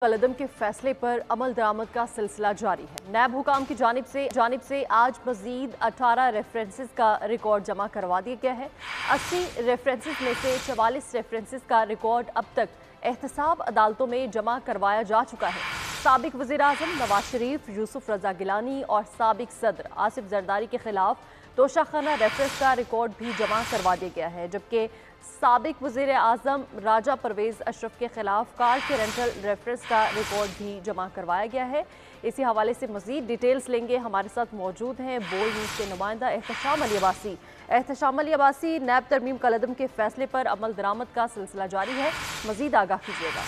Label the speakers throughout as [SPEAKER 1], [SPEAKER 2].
[SPEAKER 1] कलदम के फैसले पर अमल दरामद का सिलसिला जारी है। नैब हुकाम की जानिब से आज मजीद 18 रेफरेंसेस का रिकॉर्ड जमा करवा दिया गया है। 80 रेफरेंसेस में से 44 रेफरेंसेस का रिकॉर्ड अब तक एहतसाब अदालतों में जमा करवाया जा चुका है। साबिक वज़ीर-ए-आज़म नवाज शरीफ, यूसुफ रजा गिलानी और साबिक सदर आसिफ जरदारी के खिलाफ तोशाखाना रेफरेंस का रिकॉर्ड भी जमा करवा दिया गया है, जबकि साबिक वज़ीर-ए-आज़म राजा परवेज़ अशरफ के खिलाफ कार के रेंटल रेफरेंस का रिकॉर्ड भी जमा करवाया गया है। इसी हवाले से मज़ीद डिटेल्स लेंगे। हमारे साथ मौजूद हैं बोल्ड न्यूज़ के नुमाइंदा एहतशाम अली अब्बासी। एहतशाम अली अब्बासी, नैब तरमीम कलदम के फैसले पर अमल दरामद का सिलसिला जारी है, मज़ीद आगाह कीजिएगा।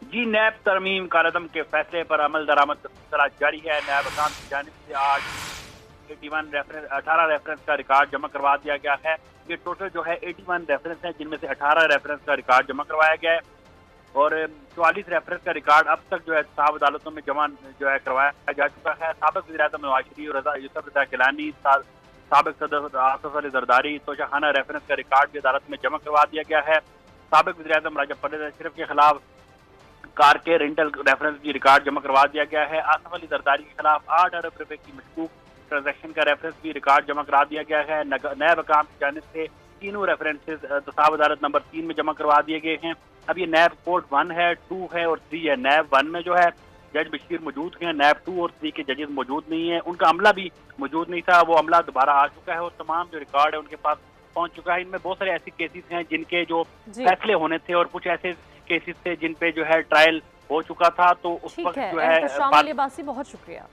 [SPEAKER 2] जी, नैब तरमीम कलदम के फैसले पर अमल दरामद का सिलसिला जारी है। नैब हुकाम की जानिब से आज 18 रेफरेंस का रिकॉर्ड जमा करवा दिया गया है। ये टोटल जो है 81 रेफरेंस हैं, जिनमें से 18 रेफरेंस का रिकॉर्ड जमा करवाया गया है और 44 रेफरेंस का रिकॉर्ड अब तक जो है साहब अदालतों में जमा जो है करवाया जा चुका है। साबिक वज़ीर-ए-आज़म नवाज शरीफ, यूसुफ रजा गिलानी, साबिक सदर आसिफ जरदारी, तोशाखाना रेफरेंस का रिकॉर्ड भी अदालत में जमा करवा दिया गया है। साबिक वज़ीर-ए-आज़म राजा परवेज़ अशरफ के खिलाफ कार के रेंटल रेफरेंस भी रिकॉर्ड जमा करवा दिया गया है। आसिफ अली जरदारी के खिलाफ 8 अरब रुपए की मशकूक ट्रांजैक्शन का रेफरेंस भी रिकॉर्ड जमा करा दिया गया है। नैब हुकाम की जानिब से तीनों रेफरेंसेस तसाब अदालत नंबर 3 में जमा करवा दिए गए हैं। अब ये नैब कोर्ट 1 है, 2 है और 3 है। नैब 1 में जो है जज बशीर मौजूद हैं, नैब 2 और 3 के जजेस मौजूद नहीं है। उनका अमला भी मौजूद नहीं था, वो अमला दोबारा आ चुका है और तमाम जो रिकॉर्ड है उनके पास पहुंच चुका है। इनमें बहुत सारे ऐसे केसेस हैं जिनके जो फैसले होने थे और कुछ ऐसे केसेस थे जिन पे जो है ट्रायल हो चुका था, तो उस वक्त जो है
[SPEAKER 1] बहुत शुक्रिया।